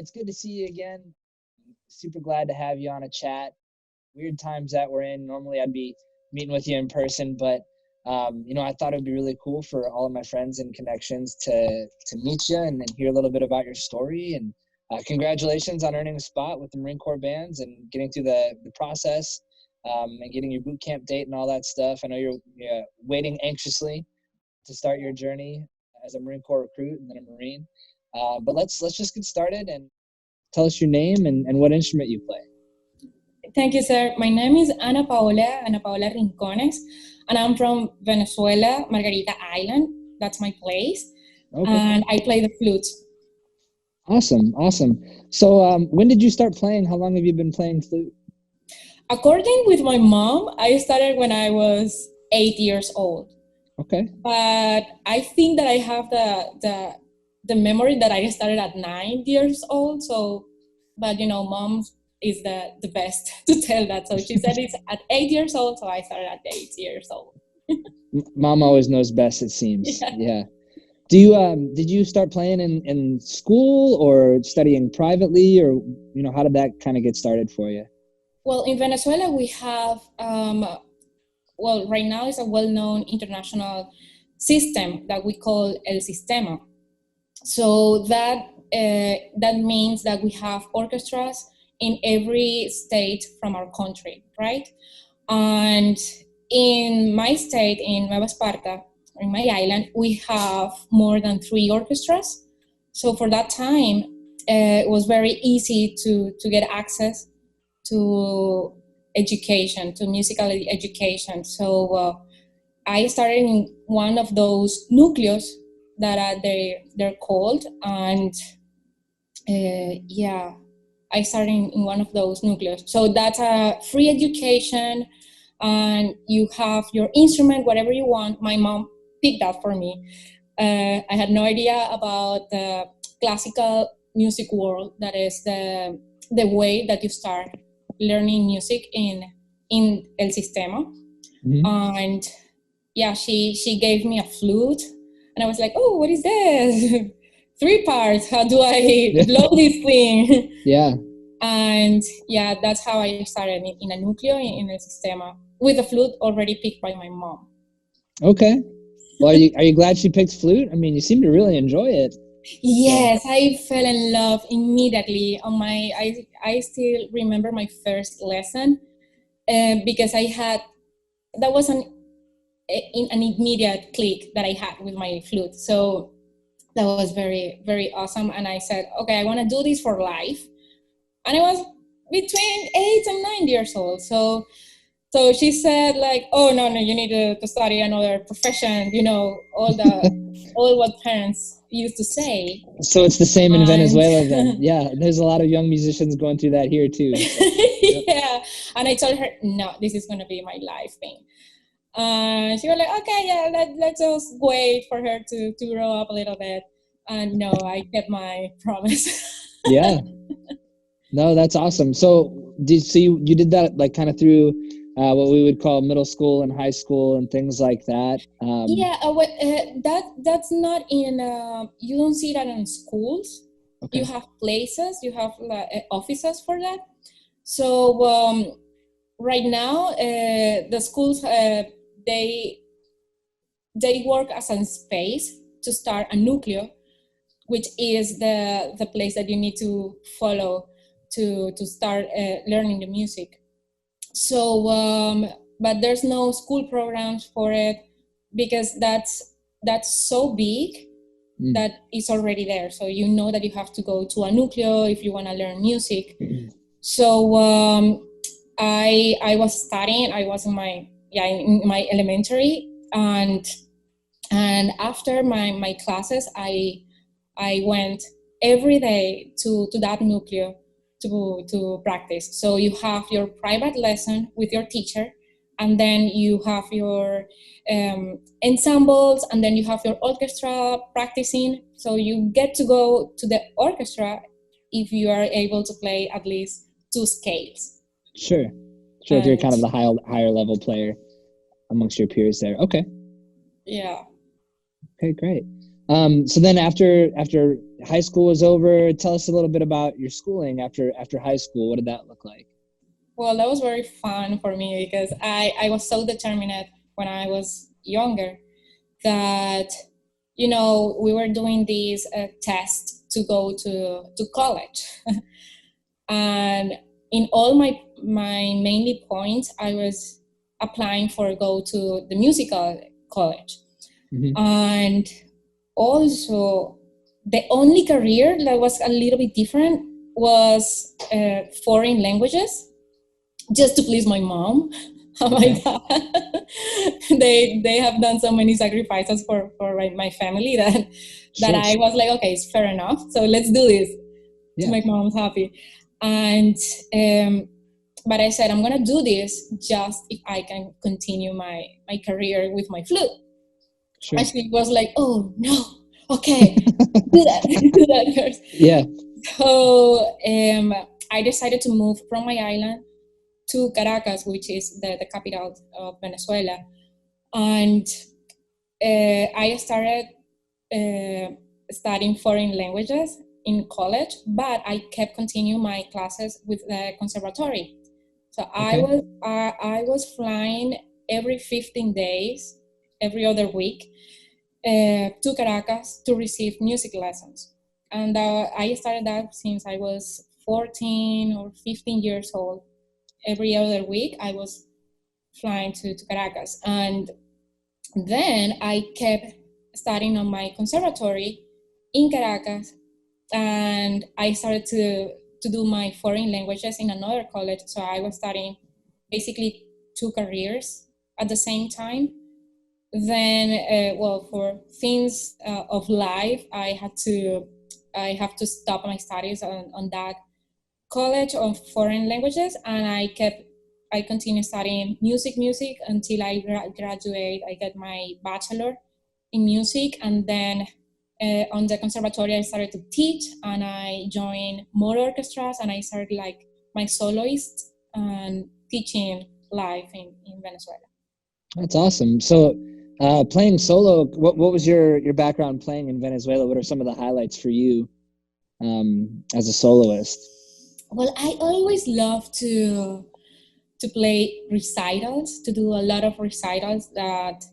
it's good to see you again. Super glad to have you on a chat. Weird times that we're in. Normally I'd be meeting with you in person, but I thought it'd be really cool for all of my friends and connections to meet you and hear a little bit about your story. And congratulations on earning a spot with the Marine Corps bands and getting through the process, and getting your boot camp date and all that stuff. I know you're waiting anxiously to start your journey as a Marine Corps recruit and then a Marine. But let's just get started and tell us your name and what instrument you play. Thank you, sir. My name is Ana Paola Rincones, and I'm from Venezuela, Margarita Island. That's my place. Okay. And I play the flute. Awesome. So when did you start playing? How long have you been playing flute? According with my mom, I started when I was 8 years old. Okay. But I think that I have the memory that I started at 9 years old. So, but mom is the best to tell that. So she said it's at 8 years old. So I started at 8 years old. Mom always knows best, it seems. Yeah. Did you start playing in school or studying privately, or how did that kind of get started for you? Well, in Venezuela we have right now it's a well-known international system that we call El Sistema. So that means that we have orchestras in every state from our country, right? And in my state, in Nueva Esparta, in my island, we have more than 3 orchestras. So for that time, it was very easy to get access to education, to musical education. So I started in one of those núcleos that they're called, and I started in one of those núcleos. So that's a free education, and you have your instrument, whatever you want. My mom picked that for me. I had no idea about the classical music world. That is the way that you start learning music in El Sistema. Mm-hmm. And she gave me a flute, and I was like, oh, what is this? 3 parts. How do I blow this thing? Yeah. And that's how I started in a núcleo in El Sistema with a flute already picked by my mom. Okay. Well, are you glad she picked flute? I mean, you seem to really enjoy it. Yes, I fell in love immediately. I still remember my first lesson because that was an immediate click that I had with my flute. So that was very, very awesome. And I said, okay, I want to do this for life. And I was between 8 and 9 years old. So she said, like, oh, no, you need to study another profession, all what parents used to say. So it's the same in Venezuela then. Yeah, there's a lot of young musicians going through that here too. So. Yep. Yeah, and I told her, no, this is going to be my life thing. She was like, okay, let's just wait for her to grow up a little bit. And no, I kept my promise. Yeah. No, that's awesome. So you did that like kind of through what we would call middle school and high school and things like that. That's not in. You don't see that in schools. Okay. You have places. You have offices for that. So right now, the schools they work as a space to start a núcleo, which is the place that you need to follow to start learning the music. So, but there's no school programs for it because that's so big that it's already there. So you know that you have to go to a núcleo if you want to learn music. So I was studying. I was in my elementary, and after my classes, I went every day to that núcleo to practice. So you have your private lesson with your teacher, and then you have your ensembles, and then you have your orchestra practicing. So you get to go to the orchestra if you are able to play at least 2 scales. Sure. If you're kind of the higher level player amongst your peers there. Okay. Yeah. Okay, great. So then after high school was over. Tell us a little bit about your schooling after high school. What did that look like? Well, that was very fun for me because I was so determined when I was younger that, we were doing these tests to go to college. And in all my mainly points, I was applying for go to the musical college. Mm-hmm. And also, the only career that was a little bit different was foreign languages, just to please my mom. Oh my God. They have done so many sacrifices for my family that I was like, okay, it's fair enough. So let's do this to make mom happy. And but I said, I'm gonna do this just if I can continue my career with my flute. Sure. And she was like, oh no, okay, do that first. Yeah. So I decided to move from my island to Caracas, which is the capital of Venezuela. And I started studying foreign languages in college, but I kept continuing my classes with the conservatory. So okay. I was flying every 15 days, every other week, to Caracas to receive music lessons. And I started that since I was 14 or 15 years old. Every other week, I was flying to Caracas. And then I kept studying on my conservatory in Caracas. And I started to do my foreign languages in another college. So I was studying basically 2 careers at the same time. Then, for things of life, I have to stop my studies on that college of foreign languages, and I continued studying music until I graduate. I get my bachelor in music, and then on the conservatory I started to teach, and I joined more orchestras, and I started like my soloist and teaching live in Venezuela. That's awesome. So playing solo, what was your background playing in Venezuela? What are some of the highlights for you as a soloist? Well, I always love to play recitals, to do a lot of recitals that,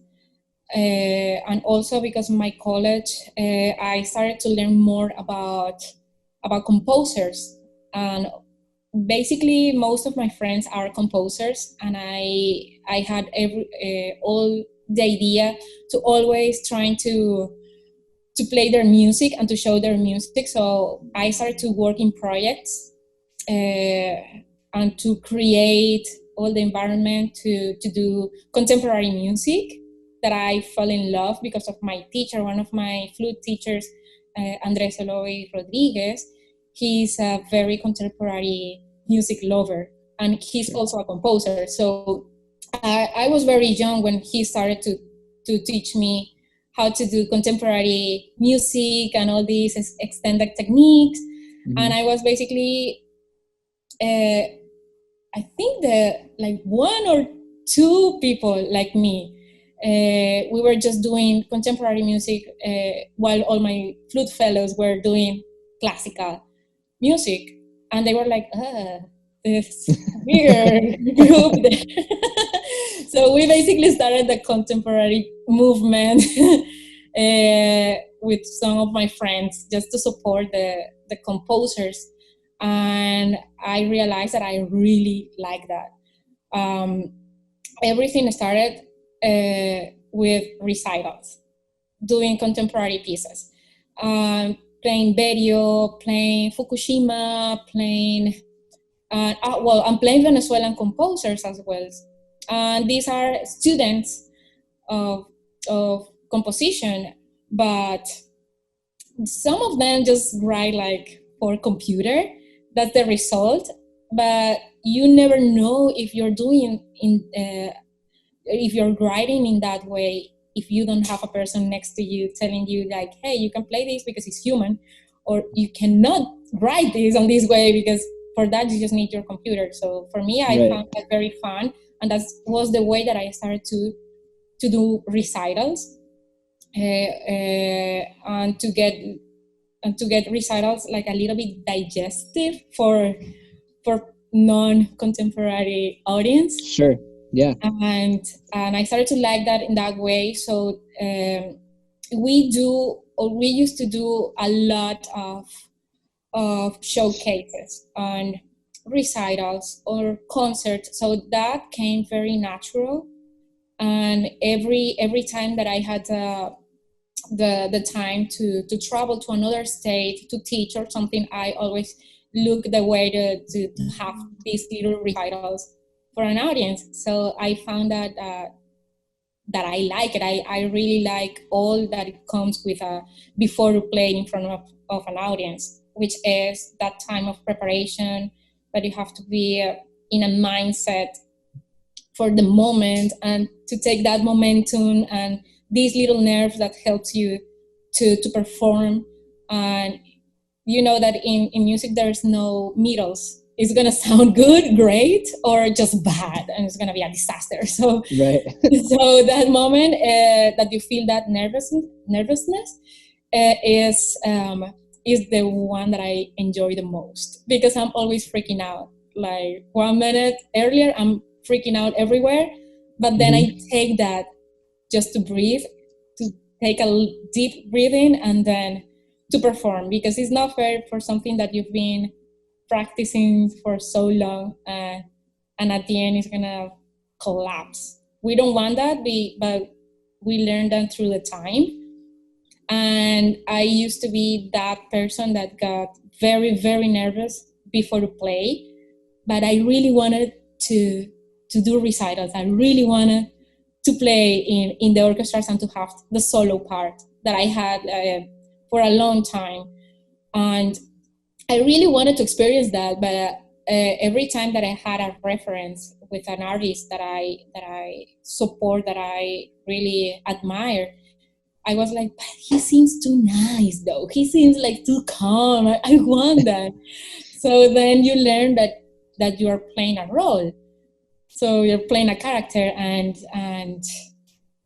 and also because my college, I started to learn more about composers, and basically most of my friends are composers, and I had all the idea to always trying to play their music and to show their music. So I started to work in projects and to create all the environment to do contemporary music that I fell in love because of my teacher, one of my flute teachers, Andres Eloy Rodriguez. He's a very contemporary music lover, and he's also a composer. So I was very young when he started to teach me how to do contemporary music and all these extended techniques. Mm-hmm. And I was basically, I think like 1 or 2 people like me. We were just doing contemporary music while all my flute fellows were doing classical music. And they were like, this weird group. So we basically started the contemporary movement with some of my friends just to support the composers. And I realized that I really like that. Everything started with recitals, doing contemporary pieces, playing Berio, playing Fukushima, playing, I'm playing Venezuelan composers as well. And these are students of composition, but some of them just write like for computer. That's the result. But you never know if you're doing if you're writing in that way, if you don't have a person next to you telling you like, hey, you can play this because it's human, or you cannot write this on this way because for that you just need your computer. So for me, I found that very fun, and that was the way that I started to do recitals and to get to get recitals like a little bit digestive for non-contemporary audience. Sure. Yeah. And I started to like that in that way. So we used to do a lot of showcases and recitals or concerts. So that came very natural. And every time that I had the time to travel to another state to teach or something, I always look the way to have these little recitals for an audience. So I found that that I like it. I really like all that it comes with before playing in front of an audience, which is that time of preparation, that you have to be in a mindset for the moment and to take that momentum and these little nerves that helps you to perform. And you know that in music there's no middles. It's gonna sound good, great, or just bad, and it's gonna be a disaster. So, right. so that moment that you feel that nervousness is the one that I enjoy the most, because I'm always freaking out. Like 1 minute earlier, I'm freaking out everywhere, but then I take that just to breathe, to take a deep breathing, and then to perform, because it's not fair for something that you've been practicing for so long, and at the end it's gonna collapse. We don't want that, but we learn that through the time. And I used to be that person that got very, very nervous before to play, but I really wanted to do recitals. I really wanted to play in the orchestras and to have the solo part that I had for a long time. And I really wanted to experience that, but every time that I had a reference with an artist that I support, that I really admire, I was like, but he seems too nice though. He seems like too calm. I want that. So then you learn that you are playing a role. So you're playing a character, and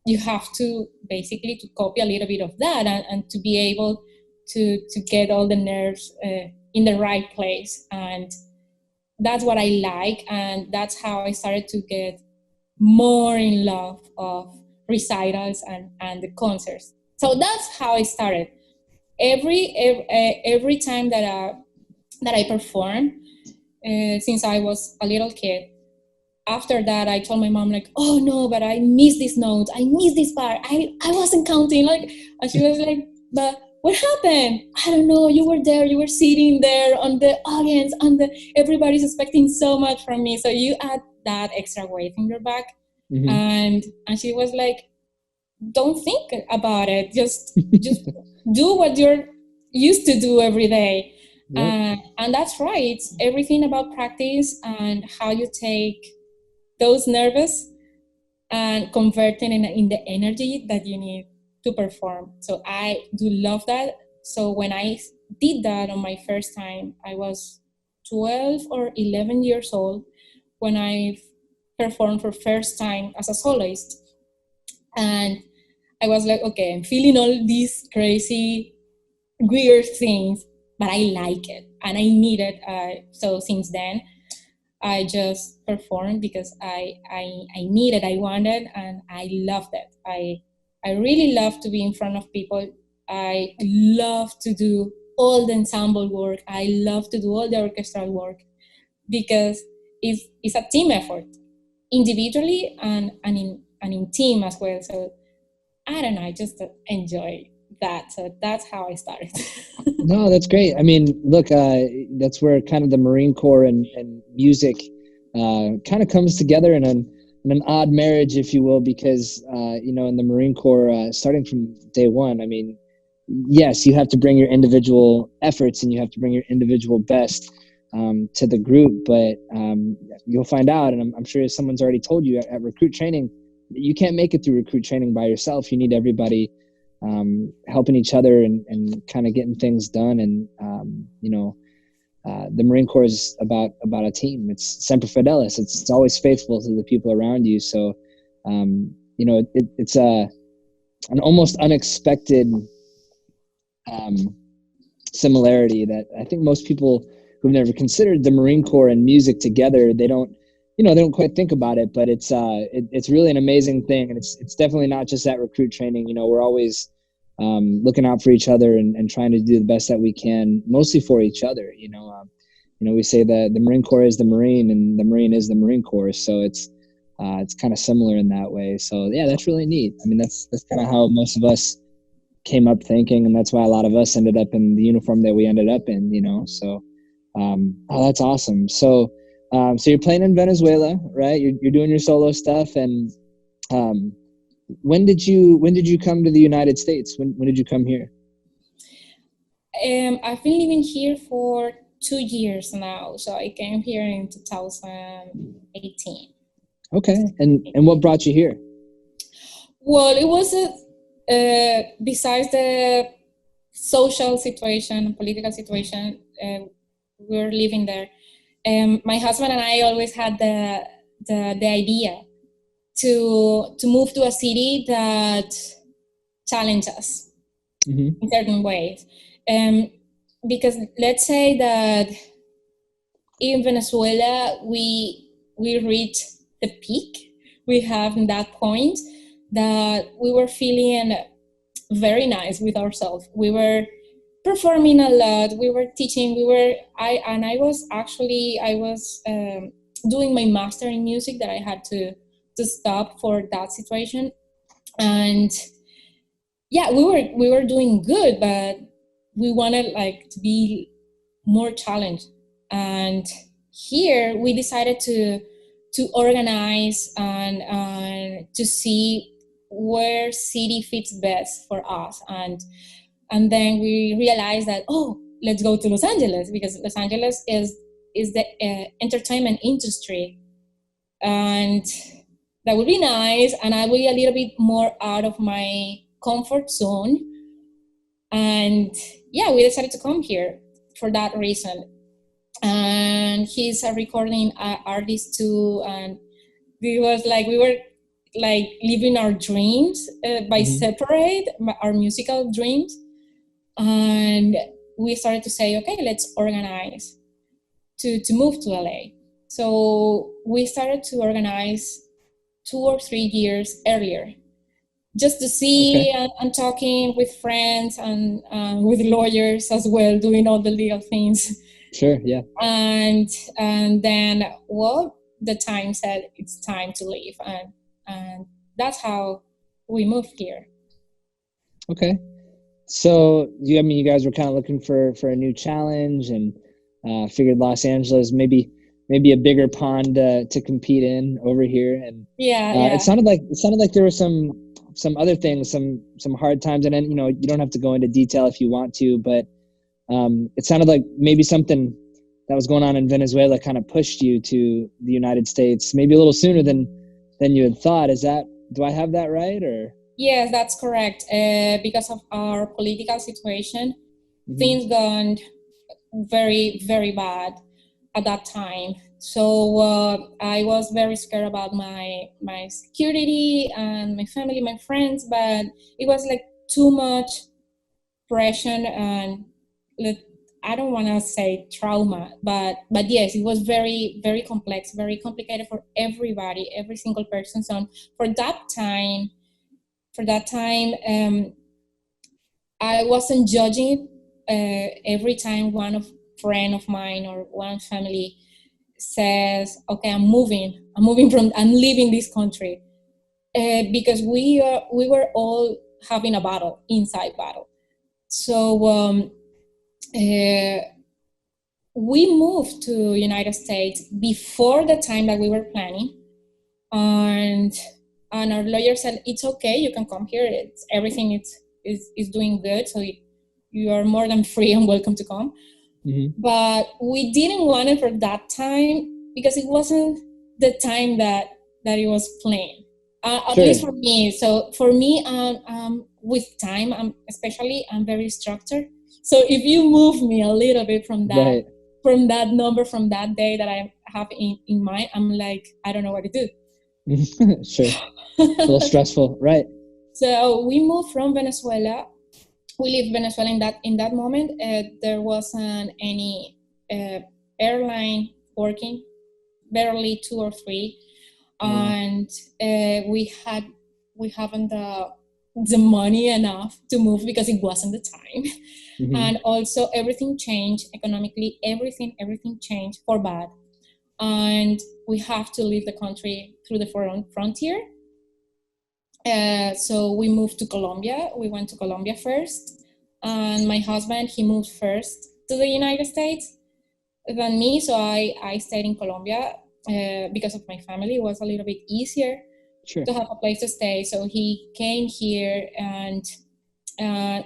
you have to basically to copy a little bit of that, and to be able to get all the nerves in the right place. And that's what I like, and that's how I started to get more in love of recitals and the concerts. So that's how I started. Every time that I perform, since I was a little kid, after that I told my mom, like, oh no, but I missed this note, I missed this part, I wasn't counting, like. And she was like, but what happened? I don't know, you were there, you were sitting there on the audience, everybody's expecting so much from me, so you add that extra weight in your back. And she was like, don't think about it, just do what you're used to do every day. Yep. And that's right, it's everything about practice and how you take those nervous and converting in the energy that you need to perform. So I do love that. So when I did that on my first time, I was 12 or 11 years old when I performed for first time as a soloist. And I was like, okay, I'm feeling all these crazy, weird things, but I like it and I need it. So since then, I just performed because I needed, I wanted, and I loved it. I really love to be in front of people. I love to do all the ensemble work. I love to do all the orchestral work because it's a team effort, individually and in team as well. So I don't know, I just enjoy that. So that's how I started. No, that's great. I mean, look, that's where kind of the Marine Corps and music kind of comes together in an odd marriage, if you will, because, in the Marine Corps, starting from day one, I mean, yes, you have to bring your individual efforts and you have to bring your individual best to the group, but you'll find out, and I'm sure someone's already told you at recruit training, you can't make it through recruit training by yourself. You need everybody helping each other and kind of getting things done. And, the Marine Corps is about a team. It's semper fidelis. It's always faithful to the people around you. So, it's an almost unexpected similarity that I think most people who've never considered the Marine Corps and music together, they don't, they don't quite think about it, but it's really an amazing thing. And it's definitely not just at recruit training. We're always looking out for each other and trying to do the best that we can, mostly for each other. We say that the Marine Corps is the Marine and the Marine is the Marine Corps. So it's kind of similar in that way. So yeah, that's really neat. I mean, that's kind of how most of us came up thinking, and that's why a lot of us ended up in the uniform that we ended up in, so that's awesome. So you're playing in Venezuela, right? You're doing your solo stuff. And when did you come to the United States? When did you come here? I've been living here for 2 years now, so I came here in 2018. Okay. And what brought you here? Well, it was besides the social situation, political situation, we were living there. My husband and I always had the idea to move to a city that challenges us in certain ways. Because let's say that in Venezuela we reached the peak. We have that point that we were feeling very nice with ourselves. We were performing a lot. We were teaching. I was doing my master in music that I had to stop for that situation. And yeah, we were doing good, but we wanted to be more challenged. And here we decided to organize and to see where city fits best for us. And then we realized that, let's go to Los Angeles, because Los Angeles is the entertainment industry. And that would be nice. And I will be a little bit more out of my comfort zone. And yeah, we decided to come here for that reason. And he's a recording artist too. And we were living our dreams by separate, our musical dreams. And we started to say, okay, let's organize to move to LA. So we started to organize 2 or 3 years earlier, just to see and talking with friends and with lawyers as well, doing all the legal things. Sure, yeah. And then, the time said it's time to leave, and that's how we moved here. Okay. So you guys were kind of looking for a new challenge, and figured Los Angeles maybe a bigger pond to compete in over here. And it sounded like there were some other things, some hard times, and then you don't have to go into detail if you want to, but it sounded like maybe something that was going on in Venezuela kind of pushed you to the United States maybe a little sooner than you had thought. Do I have that right? Or yes, that's correct. Because of our political situation, things gone very, very bad at that time. So I was very scared about my security and my family, my friends, but it was too much pressure, and I don't want to say trauma, but yes, it was very, very complex, very complicated for everybody, every single person. So for that time, I wasn't judging every time one friend of mine or one family says, okay, I'm leaving this country, because we were all having a battle, inside battle. So we moved to United States before the time that we were planning, and our lawyer said, it's okay, you can come here, everything is doing good, so you are more than free and welcome to come. But we didn't want it for that time, because it wasn't the time that it was planned, at least for me. So for me, with time, I'm very structured. So if you move me a little bit from that from that number, from that day that I have in mind, I'm like, I don't know what to do. Sure. A little stressful, right? So we moved from Venezuela we leave Venezuela in that moment. There wasn't any airline working, barely 2 or 3, and we haven't the money enough to move because it wasn't the time. And also everything changed economically. Everything changed for bad, and we have to leave the country through the frontier. So we moved to Colombia. We went to Colombia first, and my husband, he moved first to the United States than me. So I stayed in Colombia because of my family. It was a little bit easier to have a place to stay. So he came here, and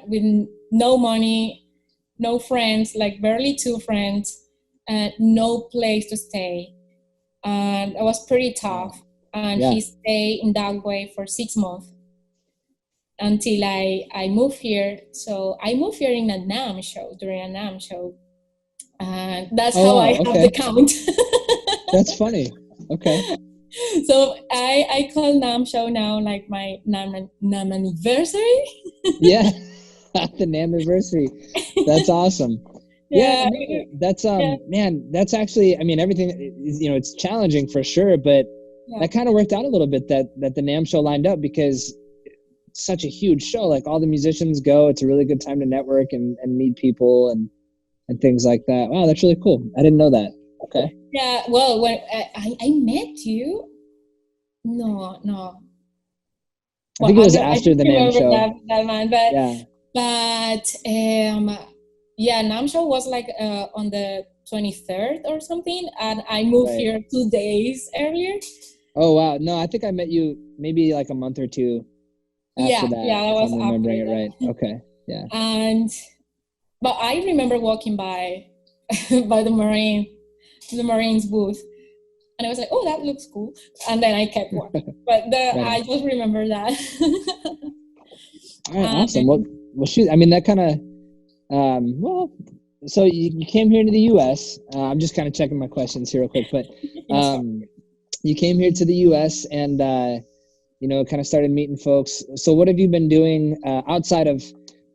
with no money, no friends, like barely 2 friends, and no place to stay. And it was pretty tough. And he stayed in that way for 6 months until I moved here. So I moved here in a NAM show, during a NAM show. And that's how I have the count. That's funny. Okay. So I call NAM show now like my NAM anniversary. Yeah, the NAM anniversary. That's awesome. Yeah, no, that's man, that's actually, I mean, everything is, you know, it's challenging for sure, but that kind of worked out a little bit that the NAM show lined up, because it's such a huge show. Like, all the musicians go. It's a really good time to network and meet people and things like that. Wow, that's really cool. I didn't know that. Okay. Yeah, well, when I met you, no. Well, I think it was after the NAM show. That man, but NAM show was like on the 23rd or something, and I moved here 2 days earlier. Oh wow! No, I think I met you maybe like a month or 2 after that. Yeah, that was I'm remembering it right. Okay, yeah. But I remember walking by the Marines booth, and I was like, "Oh, that looks cool," and then I kept walking. But I just remember that. All right, awesome. Well, shoot. I mean, that kind of so you came here to the U.S. I'm just kind of checking my questions here real quick, but you came here to the U.S. and you know, kind of started meeting folks. So what have you been doing outside of,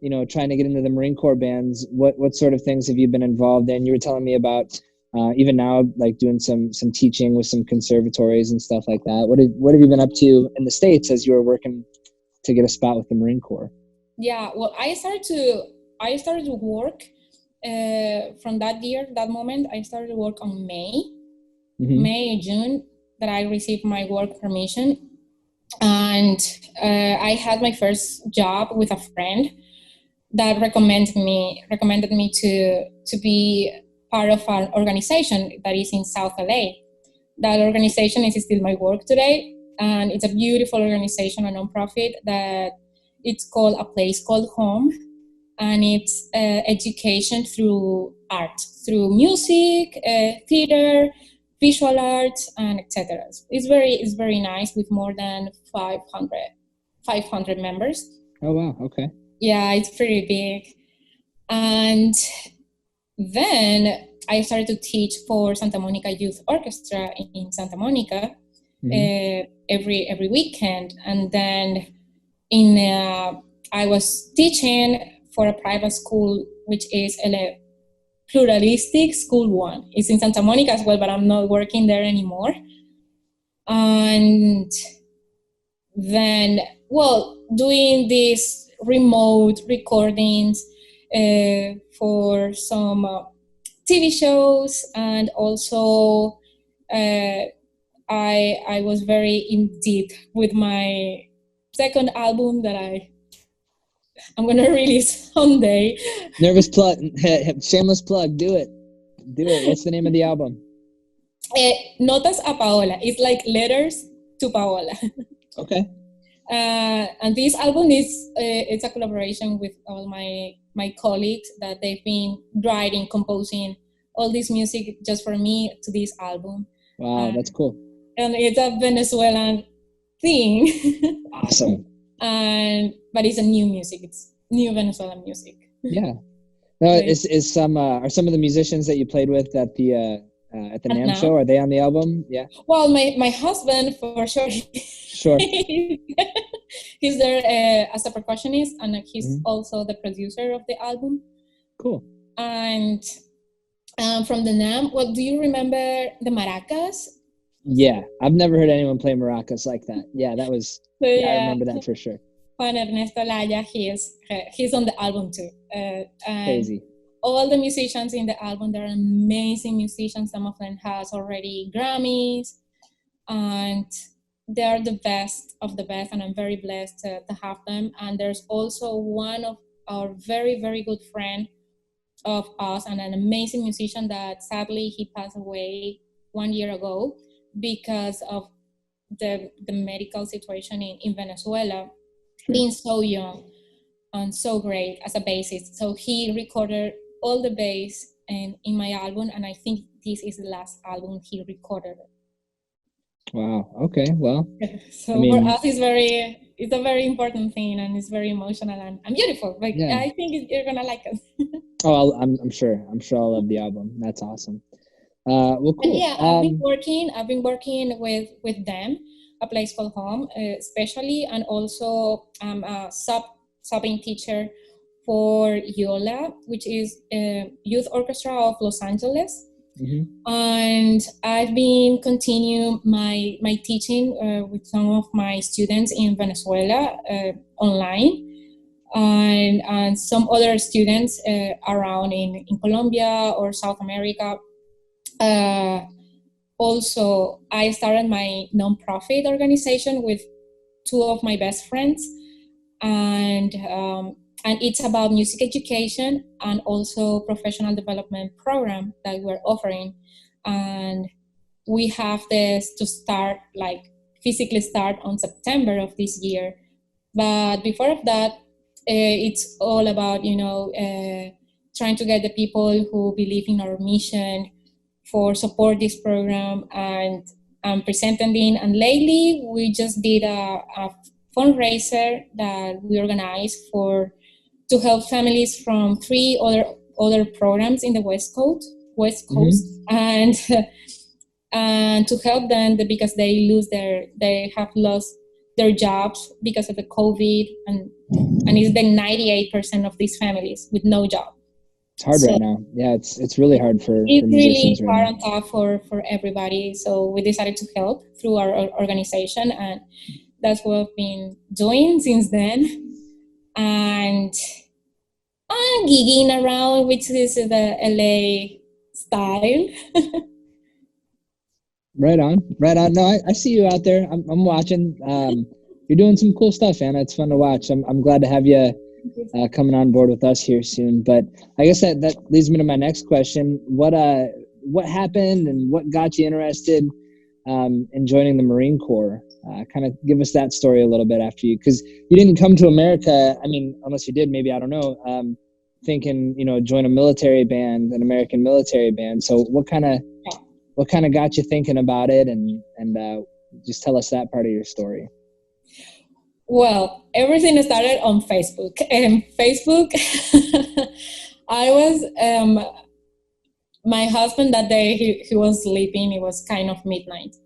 you know, trying to get into the Marine Corps bands? What sort of things have you been involved in? You were telling me about even now, like doing some teaching with some conservatories and stuff like that. What have you been up to in the States as you were working to get a spot with the Marine Corps? Yeah, well, I started to work from that moment. I started to work on May, June, that I received my work permission. And I had my first job with a friend that recommended me to be part of an organization that is in South LA. That organization is still my work today, and it's a beautiful organization, a nonprofit that it's called A Place Called Home, and it's education through art, through music, theater, visual arts, and etc. It's very nice, with more than 500 members. Oh wow, okay. Yeah, it's pretty big. And then I started to teach for Santa Monica Youth Orchestra in Santa Monica every weekend. And then I was teaching for a private school, which is a pluralistic school 1. It's in Santa Monica as well, but I'm not working there anymore. And then, doing these remote recordings for some TV shows, and also I was very in deep with my second album that I'm gonna release someday. Nervous plug, shameless plug. Do it. What's the name of the album? Notas a Paola. It's like letters to Paola. Okay. And this album is it's a collaboration with all my colleagues that they've been writing, composing all this music just for me to this album. Wow, that's cool. And it's a Venezuelan thing. Awesome. But it's a new music. It's new Venezuelan music. Yeah. No, are some of the musicians that you played with at the NAMM show, are they on the album? Yeah. Well, my husband for sure. Sure. He's there as a percussionist, and he's also the producer of the album. Cool. And from the NAM, well, do you remember the maracas? Yeah, I've never heard anyone play maracas like that. Yeah, that was. So, I remember that for sure. Juan Ernesto Laya, he's on the album too. And crazy. All the musicians in the album, they're amazing musicians. Some of them has already Grammys, and they are the best of the best, and I'm very blessed to have them. And there's also one of our very, very good friend of us, and an amazing musician that sadly he passed away 1 year ago because of the medical situation in Venezuela, being so young and so great as a bassist. So he recorded all the bass in my album, and I think this is the last album he recorded. Wow. Okay. Well, so for us, it's a very important thing, and it's very emotional and beautiful. Like, yeah. I think you're gonna like it. Oh, I'm sure. I'm sure I'll love the album. That's awesome. Well, cool. And yeah, I've been working with them, a place called Home, especially, and also I'm a subbing teacher for YOLA, which is a youth orchestra of Los Angeles. And I've been continuing my teaching with some of my students in Venezuela online, and some other students around in Colombia or South America. Also, I started my nonprofit organization with two of my best friends, and it's about music education and also professional development program that we're offering. And we have this to start, like physically start on September of this year. But before of that, it's all about, trying to get the people who believe in our mission for support this program and presenting it. And lately, we just did a fundraiser that we organized to help families from 3 other programs in the West Coast, and to help them because they have lost their jobs because of the COVID, and it's the 98% of these families with no job. It's hard right now. Yeah, it's really hard for musicians really right hard and tough for everybody. So we decided to help through our organization, and that's what we've been doing since then. And I'm gigging around, which is the LA style. Right on. No, I see you out there. I'm watching. You're doing some cool stuff, Anna. It's fun to watch. I'm glad to have you coming on board with us here soon. But I guess that leads me to my next question. What happened and what got you interested in joining the Marine Corps? Kind of give us that story a little bit after because you didn't come to America. I mean, unless you did, maybe, I don't know. Thinking, join a military band, an American military band. So what kind of got you thinking about it, and just tell us that part of your story. Well, everything started on Facebook. I was, my husband that day, he was sleeping. It was kind of midnight.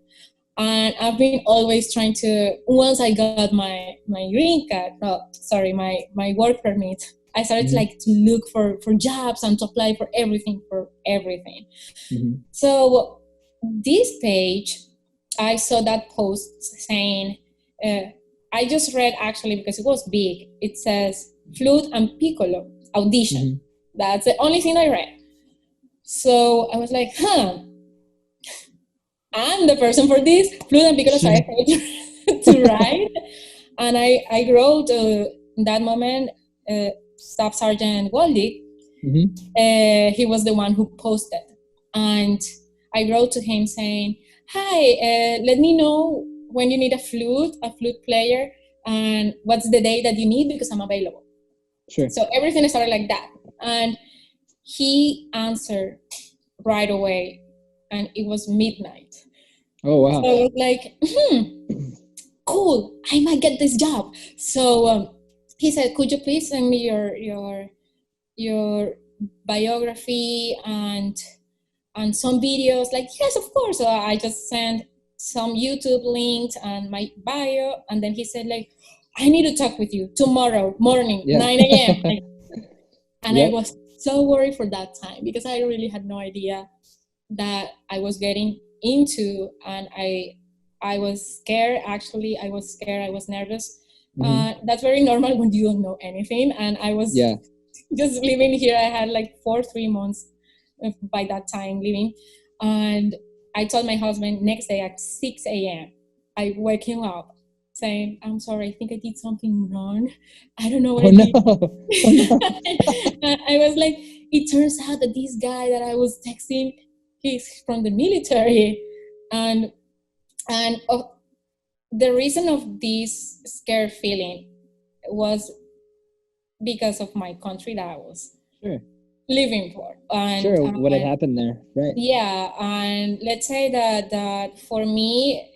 And I've been always trying to, once I got my green card, my work permit, I started to look for jobs and to apply for everything. So this page, I saw that post saying, I just read actually because it was big. It says flute and piccolo audition. That's the only thing I read. So I was like, I'm the person for this, flute and piccolo. So I started to write. And I wrote in that moment, Staff Sergeant Waldy. He was the one who posted. And I wrote to him saying, hi, let me know when you need a flute player, and what's the day that you need, because I'm available. Sure. So everything started like that. And he answered right away, and it was midnight. Oh, wow. So I was like, cool, I might get this job. So he said, could you please send me your biography and some videos? Like, yes, of course. So I just sent some YouTube links and my bio, and then he said like, I need to talk with you tomorrow morning, 9 a.m. And I was so worried for that time because I really had no idea that I was getting into, and I was scared. Actually, I was scared. I was nervous. That's very normal when you don't know anything. And I was just living here. I had like 3 months by that time living, and I told my husband next day at 6 a.m. I wake him up saying, "I'm sorry, I think I did something wrong. I don't know what I did." I was like, it turns out that this guy that I was texting, he's from the military, and the reason of this scare feeling was because of my country that I was living for. And, what had happened there, right? Yeah, and let's say that for me,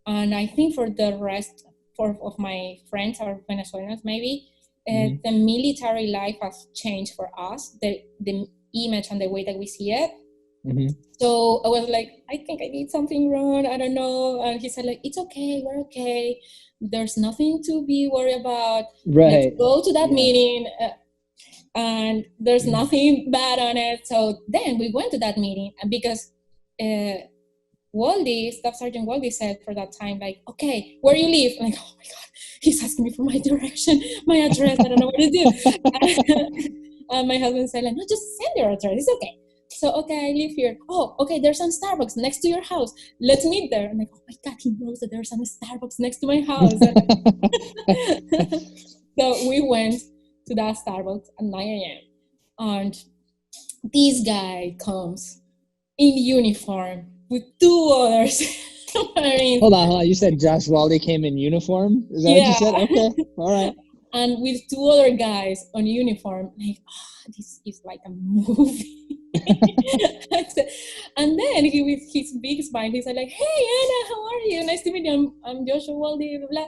and I think for the rest of my friends or Venezuelans maybe, the military life has changed for us, the image and the way that we see it. So I was like, I think I did something wrong. I don't know. And he said, like, it's okay. We're okay. There's nothing to be worried about. Right. Let's go to that meeting. And there's nothing bad on it. So then we went to that meeting, and because Waldy, Staff Sergeant Waldy said for that time, like, okay, where you live? I'm like, oh my God, he's asking me for my direction, my address. I don't know what to do. And my husband said, like, no, just send your address. It's okay. So, okay, I live here. Oh, okay, there's some Starbucks next to your house. Let's meet there. I'm like, oh my God, he knows that there's some Starbucks next to my house. So we went to that Starbucks at 9 a.m. And this guy comes in uniform with 2 others. Hold on. You said Josh Waldy came in uniform? Is that what you said? Okay, all right. And with 2 other guys on uniform, like, this is like a movie. And then he, with his big smile, he said, like, hey, Anna, how are you? Nice to meet you. I'm Joshua Waldy, blah, blah.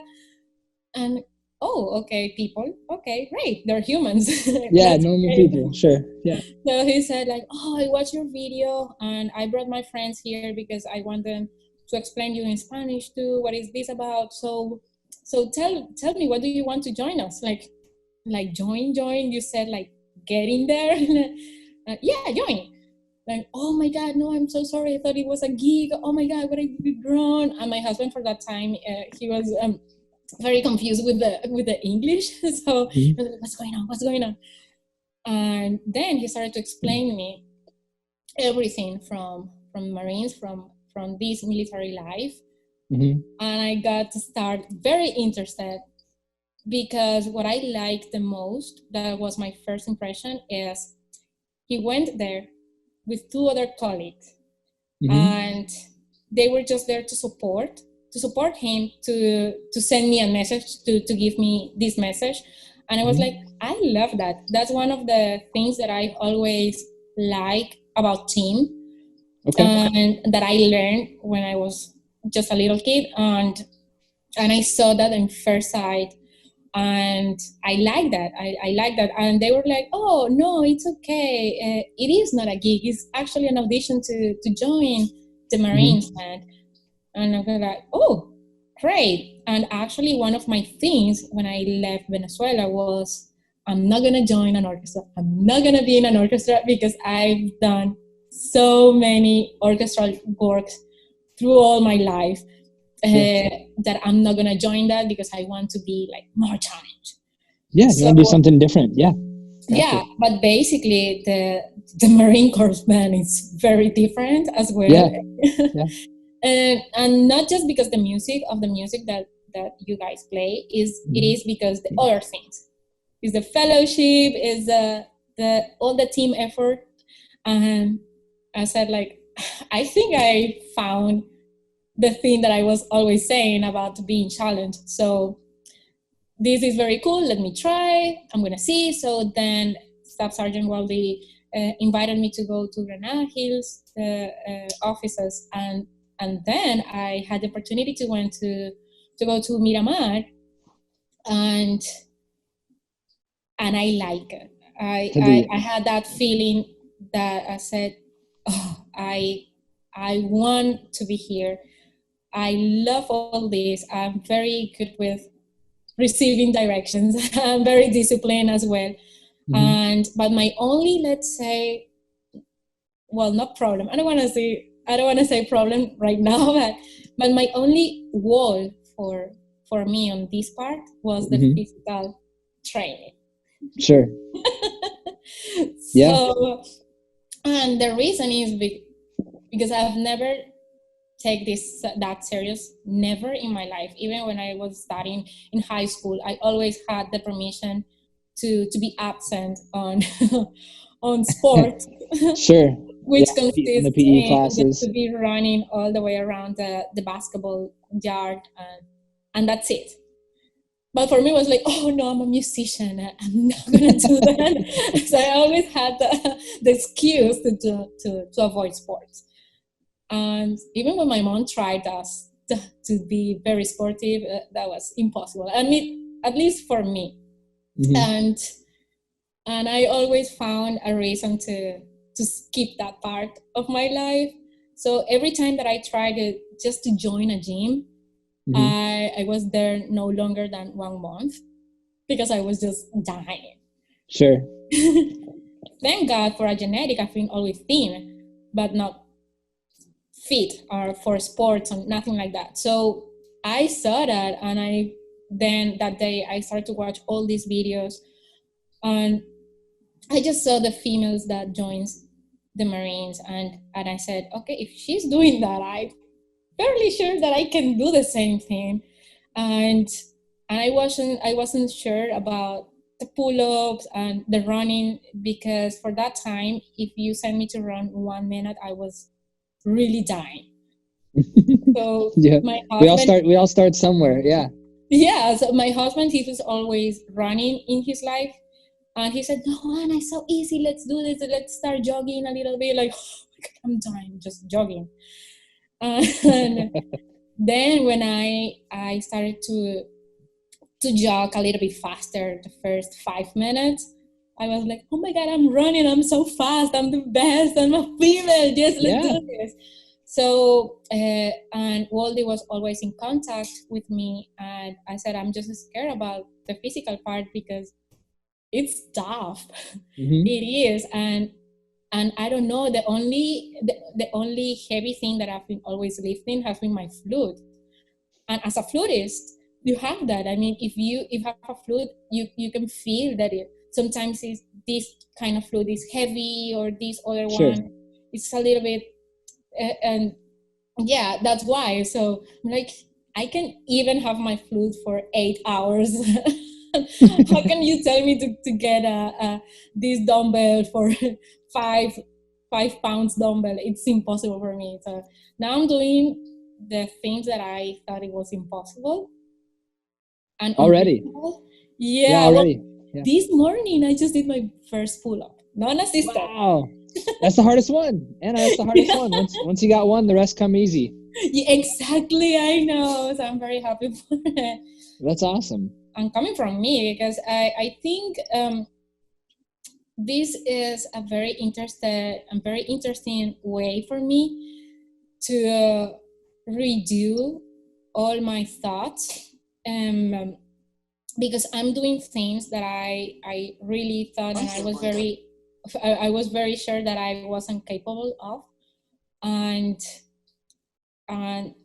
And, oh, okay, people. Okay, great. They're humans. Yeah, normal people. Sure. Yeah. So he said, like, oh, I watched your video and I brought my friends here because I want them to explain you in Spanish too. What is this about? So tell me, what do you want to join us? Like join. You said, like, get in there. Yeah, join. Like, oh my God, no, I'm so sorry. I thought it was a gig. Oh my God, what I did wrong. And my husband for that time, he was very confused with the English. So what's going on? And then he started to explain to me everything from Marines, from this military life. And I got to start very interested, because what I liked the most, that was my first impression, is he went there with 2 other colleagues, and they were just there to support him, to send me a message, to give me this message. And I was like, I love that. That's one of the things that I always like about team, and that I learned when I was just a little kid, and I saw that in first sight. And I like that. I like that. And they were like, oh, no, it's okay. It is not a gig. It's actually an audition to join the Marines band. And I was like, oh, great. And actually, one of my things when I left Venezuela was, I'm not going to join an orchestra. I'm not going to be in an orchestra, because I've done so many orchestral works through all my life. That I'm not gonna join that, because I want to be like more challenged. Yeah, you want to do something different. Yeah. Yeah, but basically the Marine Corps band is very different as well. Yeah. And not just because the music that you guys play it is because the other things is the fellowship, is the all the team effort. And I said, like, I think I found the thing that I was always saying about being challenged. So this is very cool. Let me try. I'm going to see. So then Staff Sergeant Waldy invited me to go to Granada Hills offices. And then I had the opportunity to go to Miramar. And I like it. I had that feeling that I said, oh, I want to be here. I love all this. I'm very good with receiving directions. I'm very disciplined as well. But my only, let's say, well, not problem. I don't want to say problem right now, but my only wall for me on this part was the physical training. Sure. So, and the reason is because I've never take this that serious, never in my life. Even when I was studying in high school, I always had the permission to be absent on on sports. Sure. Which consists in the PE classes. To be running all the way around the basketball yard, and that's it. But for me, it was like, oh no, I'm a musician. I'm not gonna do that. So I always had the excuse to avoid sports. And even when my mom tried us to be very sportive, that was impossible. I mean, at least for me. And I always found a reason to skip that part of my life. So every time that I tried just to join a gym, I was there no longer than 1 month because I was just dying. Sure. Thank God for a genetic. I've been always thin, but not fit or for sports or nothing like that. So I saw that, and then that day I started to watch all these videos, and I just saw the females that joins the Marines, and I said, okay, if she's doing that, I'm fairly sure that I can do the same thing. And I wasn't sure about the pull-ups and the running, because for that time, if you send me to run 1 minute, I was really dying. So yeah, my husband, we all start somewhere. Yeah. So my husband, he was always running in his life, and he said, "No, Anna, it's so easy. Let's do this. Let's start jogging a little bit." Like, oh my God, I'm dying just jogging. And then when I started to jog a little bit faster, the first 5 minutes, I was like, oh my God, I'm running. I'm so fast. I'm the best. I'm a female. Yes, let's do this. So, and Waldy was always in contact with me. And I said, I'm just scared about the physical part because it's tough. It is. And I don't know, the only heavy thing that I've been always lifting has been my flute. And as a flutist, you have that. I mean, if you have a flute, you can feel that sometimes this kind of flute is heavy, or this other one, it's a little bit, and yeah, that's why. So I'm like, I can even have my flute for 8 hours. How can you tell me to get this dumbbell for 5 pounds dumbbell? It's impossible for me. So now I'm doing the things that I thought it was impossible. And already, already. This morning I just did my first pull-up, non-assisted. Wow, that's the hardest one, Anna. That's the hardest one. Once you got one, the rest come easy. Yeah, exactly, I know. So I'm very happy for it. That's awesome. And coming from me, because I think this is a very interesting way for me to redo all my thoughts, because I'm doing things that I really thought, and I was very sure that I wasn't capable of, and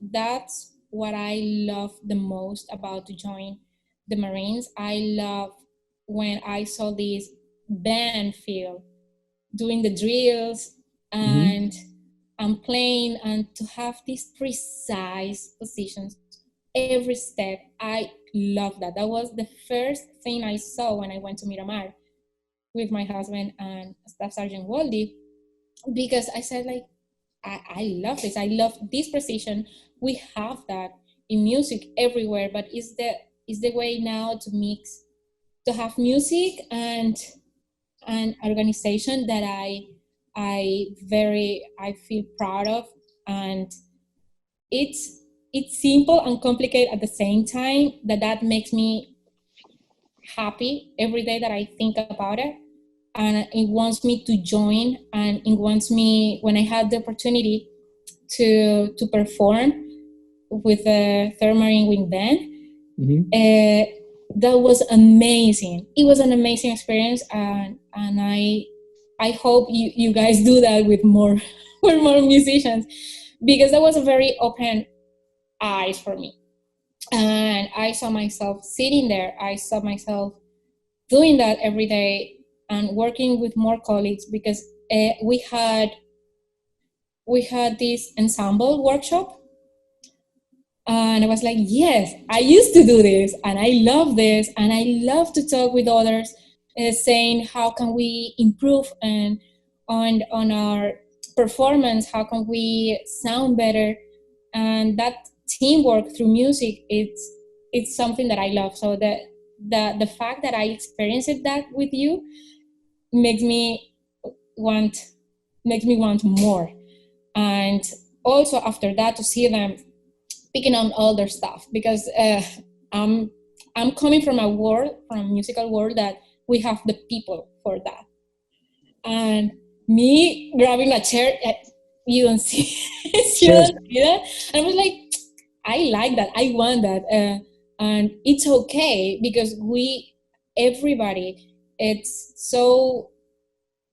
that's what I love the most about to join the Marines. I love when I saw this band feel doing the drills and I'm playing, and to have these precise positions every step. I love that. That was the first thing I saw when I went to Miramar with my husband and Staff Sergeant Waldy, because I said, like, I love this. I love this precision. We have that in music everywhere, but is the way now to have music and an organization that I feel proud of, and it's simple and complicated at the same time. That makes me happy every day that I think about it, and it wants me to join, and it wants me, when I had the opportunity to perform with the Third Marine Wing Band, that was amazing. It was an amazing experience, and I hope you guys do that with more with more musicians, because that was a very open eyes for me. And I saw myself sitting there. I saw myself doing that every day and working with more colleagues, because we had this ensemble workshop, and I was like, yes, I used to do this, and I love this, and I love to talk with others, saying how can we improve and on our performance, how can we sound better, and that teamwork through music, it's something that I love. So the fact that I experienced that with you makes me want makes me want more, and also after that to see them picking on all their stuff, because I'm I'm coming from from a musical world that we have the people for that, and me grabbing a chair, you don't see, you Sure. don't see that, and I was like, I like that, I want that, and it's okay, because everybody, it's so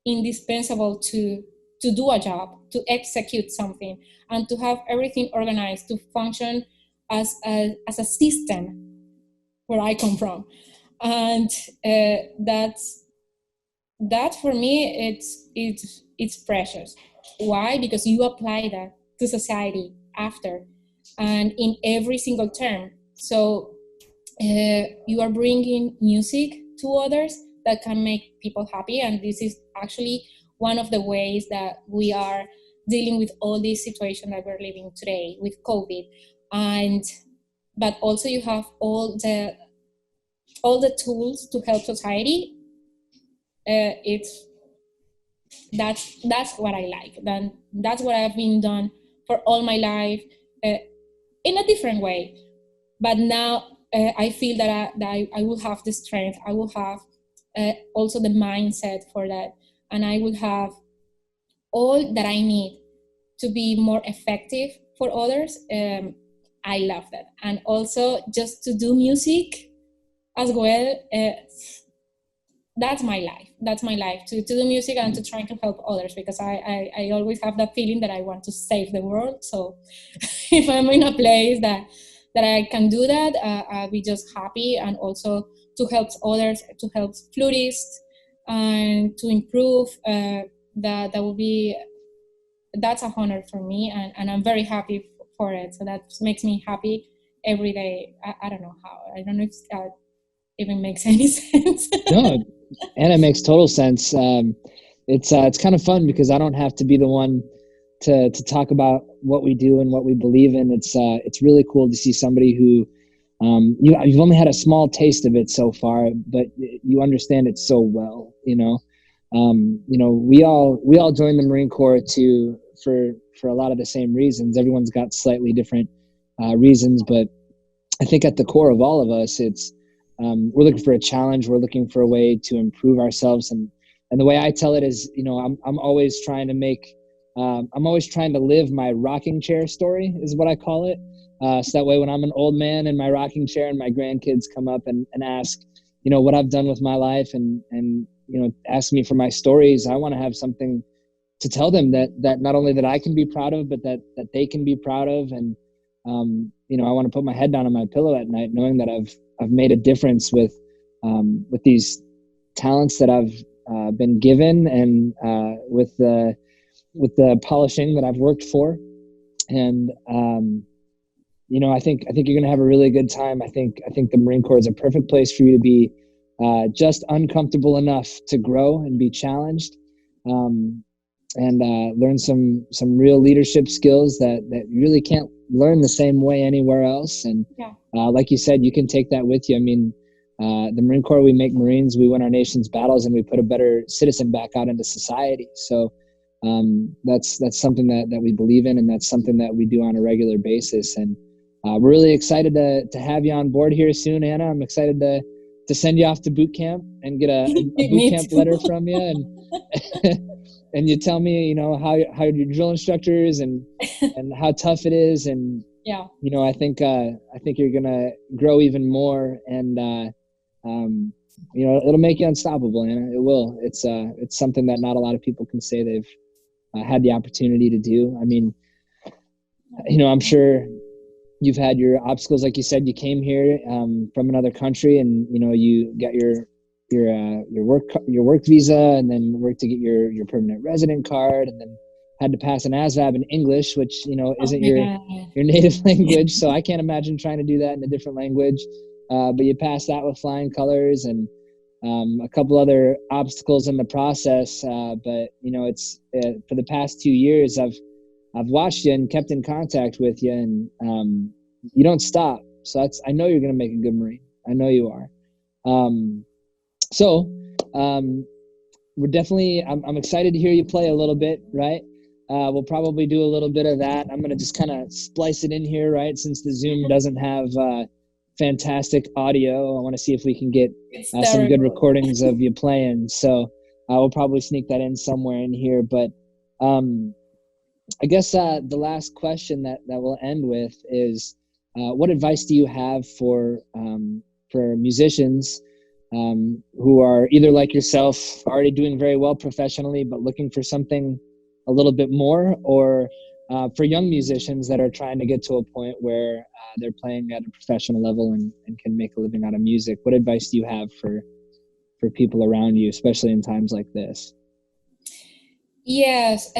indispensable to do a job, to execute something, and to have everything organized to function as a system where I come from. And that's that for me, it's precious. Why? Because you apply that to society after, and in every single term. So you are bringing music to others that can make people happy, and this is actually one of the ways that we are dealing with all this situation that we're living today with COVID. And but also you have all the tools to help society. It's that's what I like. Then that's what I've been done for all my life, in a different way. But now I feel that I will have the strength, I will have also the mindset for that, and I will have all that I need to be more effective for others. I love that, and also just to do music as well. That's my life. That's my life, to do music and to try to help others, because I always have that feeling that I want to save the world. So if I'm in a place that I can do that, I'll be just happy, and also to help others, to help flutists, and to improve. That will be that's a honor for me, and I'm very happy for it. So that makes me happy every day. I don't know how. I don't know if that even makes any sense. No, and it makes total sense. It's kind of fun because I don't have to be the one to talk about what we do and what we believe in. It's really cool to see somebody who you've only had a small taste of it so far, but you understand it so well. We all joined the Marine Corps for a lot of the same reasons. Everyone's got slightly different reasons, but I think at the core of all of us, it's we're looking for a challenge. We're looking for a way to improve ourselves, and the way I tell it is, I'm always trying to I'm always trying to live my rocking chair story, is what I call it. So that way, when I'm an old man in my rocking chair and my grandkids come up and ask, what I've done with my life, and ask me for my stories, I want to have something to tell them that not only that I can be proud of, but that they can be proud of. And I want to put my head down on my pillow at night knowing that I've made a difference with these talents that I've been given, and with the polishing that I've worked for. And I think you're gonna have a really good time. I think the Marine Corps is a perfect place for you to be just uncomfortable enough to grow and be challenged, and learn some real leadership skills that you really can't learn the same way anywhere else. And Yeah. like you said, you can take that with you. I mean, the Marine Corps, we make Marines, we win our nation's battles, and we put a better citizen back out into society. So that's something that we believe in, and that's something that we do on a regular basis. And we're really excited to have you on board here soon, Anna. I'm excited to send you off to boot camp and get a boot camp letter from you, and and you tell me, how your drill instructor is, and how tough it is. And Yeah. I think you're gonna grow even more, and it'll make you unstoppable, and it will. It's something that not a lot of people can say they've had the opportunity to do. I mean, I'm sure you've had your obstacles. Like you said, you came here from another country, and you got your work visa, and then worked to get your permanent resident card, and then had to pass an ASVAB in English, which isn't your native language. So I can't imagine trying to do that in a different language. But you passed that with flying colors, and a couple other obstacles in the process. But it's for the past 2 years, I've watched you and kept in contact with you, and you don't stop. So I know you're going to make a good Marine. I know you are. We're definitely, I'm excited to hear you play a little bit, right? We'll probably do a little bit of that. I'm going to just kind of splice it in here, right? Since the Zoom doesn't have fantastic audio, I want to see if we can get some good recordings of you playing. So we'll probably sneak that in somewhere in here. But I guess the last question that we'll end with is, what advice do you have for musicians who are either like yourself, already doing very well professionally, but looking for something a little bit more, or for young musicians that are trying to get to a point where they're playing at a professional level and can make a living out of music? What advice do you have for people around you, especially in times like this? Yes,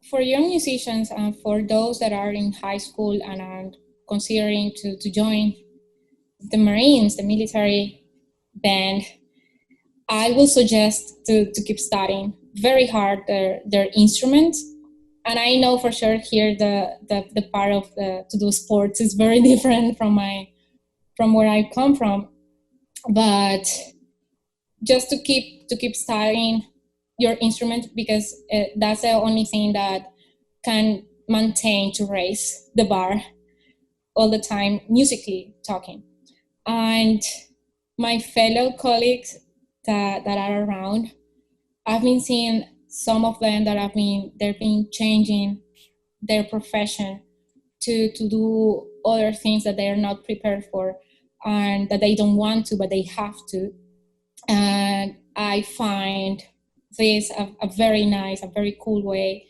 for young musicians and for those that are in high school and are considering to join the Marines, the military band, I will suggest to keep studying very hard their instruments. And I know for sure here the part of to do sports is very different from where I come from, but just to keep studying your instrument, because that's the only thing that can maintain to raise the bar all the time, musically talking. And my fellow colleagues that are around, I've been seeing some of them that they've been changing their profession to do other things that they are not prepared for and that they don't want to, but they have to. And I find this a very nice, a very cool way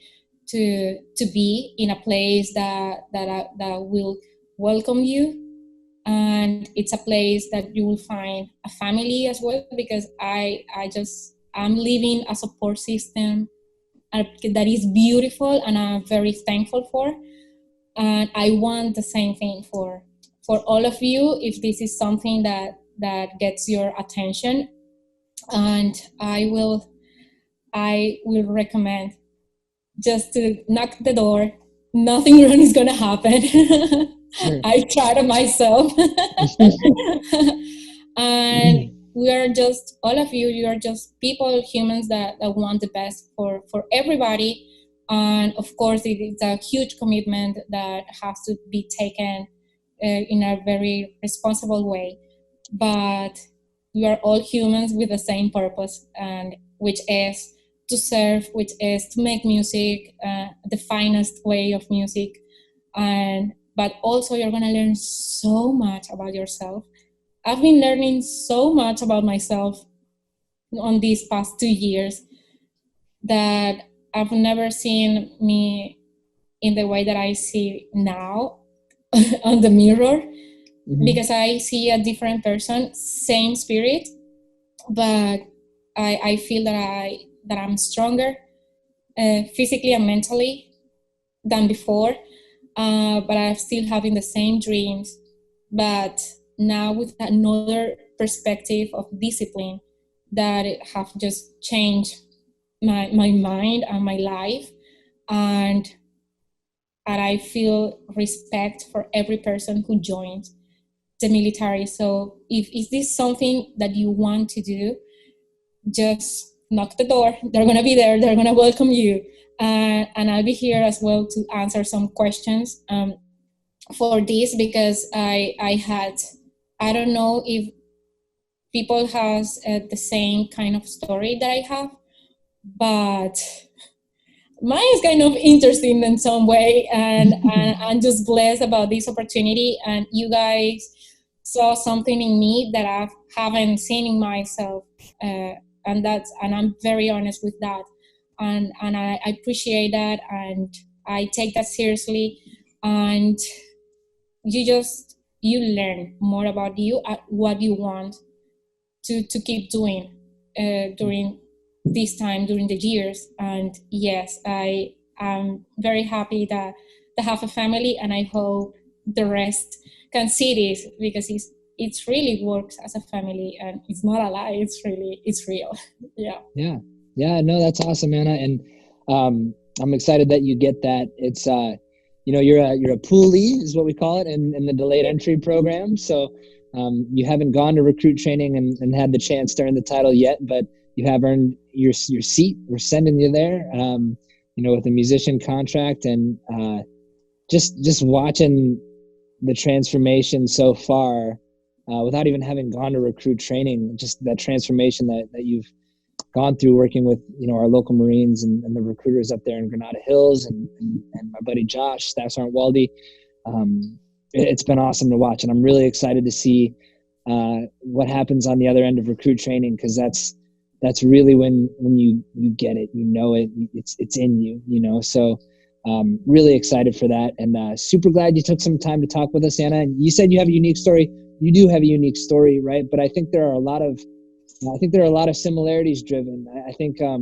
to be in a place that will welcome you, and it's a place that you will find a family as well, because I'm living a support system that is beautiful and I'm very thankful for, and I want the same thing for all of you if this is something that gets your attention. And I will recommend just to knock the door. Nothing wrong is gonna happen. Sure. I tried it myself. And we are just, all of you are just people, humans that want the best for everybody. And of course, it's a huge commitment that has to be taken in a very responsible way. But we are all humans with the same purpose, and which is to serve, which is to make music the finest way of music. But also you're going to learn so much about yourself. I've been learning so much about myself on these past 2 years that I've never seen me in the way that I see now on the mirror. Mm-hmm. Because I see a different person, same spirit, but I feel that I'm stronger physically and mentally than before, but I'm still having the same dreams, but now with another perspective of discipline that have just changed my mind and my life, and I feel respect for every person who joins the military. So if is this something that you want to do, just knock the door. They're going to be there. They're going to welcome you. And I'll be here as well to answer some questions for this, because I don't know if people has the same kind of story that I have, but mine is kind of interesting in some way, and I'm just blessed about this opportunity. And you guys saw something in me that I haven't seen in myself, and I'm very honest with that, and I appreciate that, and I take that seriously, and you learn more about you, what you want to keep doing during this time, during the years. And yes, I am very happy that to have a family, and I hope the rest can see this, because it's really works as a family, and it's not a lie, it's real. Yeah, no, that's awesome, Anna. And I'm excited that you get that. It's you're a poolee is what we call it in the delayed entry program. So you haven't gone to recruit training and had the chance to earn the title yet, but you have earned your seat. We're sending you there, with a musician contract, and just watching the transformation so far, without even having gone to recruit training, just that transformation that you've gone through working with our local Marines and the recruiters up there in Granada Hills, and my buddy Josh, Staff Sergeant Waldy. It's been awesome to watch, and I'm really excited to see what happens on the other end of recruit training, because that's really when you get it, it's in you. So really excited for that, and super glad you took some time to talk with us, Anna. And you said you have a unique story. You do have a unique story, right? But I think there are a lot of similarities driven. I think a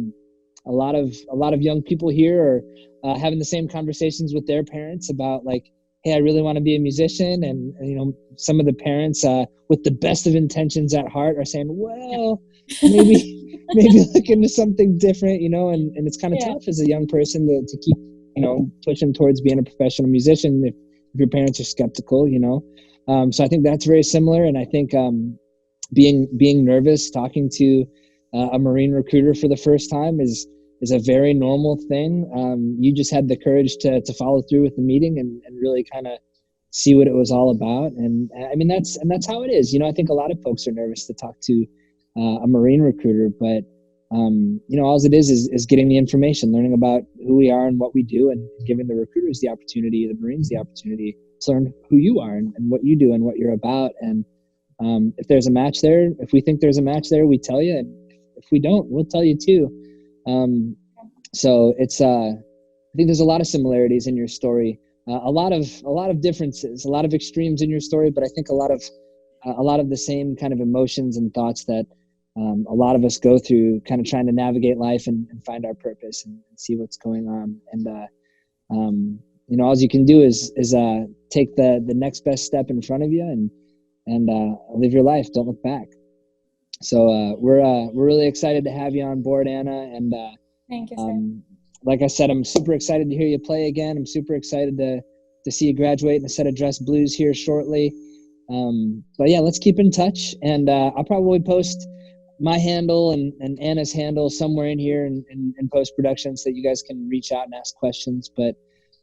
lot of young people here are having the same conversations with their parents about, like, hey, I really want to be a musician, and some of the parents with the best of intentions at heart are saying, well, maybe look into something different, and it's kind of tough as a young person to keep pushing towards being a professional musician if your parents are skeptical. So I think that's very similar, and I think being nervous talking to a Marine recruiter for the first time is a very normal thing. You just had the courage to follow through with the meeting and really kind of see what it was all about. And I mean, that's how it is. I think a lot of folks are nervous to talk to a Marine recruiter, but all it is getting the information, learning about who we are and what we do, and giving the recruiters the opportunity, the Marines the opportunity to learn who you are and what you do and what you're about. And if there's a match there, if we think there's a match there, we tell you. And if we don't, we'll tell you too. So it's, I think there's a lot of similarities in your story, a lot of differences, a lot of extremes in your story, but I think a lot of the same kind of emotions and thoughts that a lot of us go through, kind of trying to navigate life and find our purpose and see what's going on. And all you can do is take the next best step in front of you and live your life. Don't look back. So we're really excited to have you on board, Anna. And thank you, sir. Like I said, I'm super excited to hear you play again. I'm super excited to see you graduate in a set of dress blues here shortly. But yeah, let's keep in touch, and I'll probably post my handle and Anna's handle somewhere in here in post-production, so that you guys can reach out and ask questions. But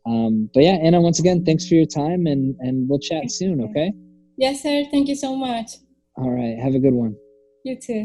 yeah, Anna, once again, thanks for your time, and we'll chat soon, okay? Yes, sir. Thank you so much. All right. Have a good one. You too.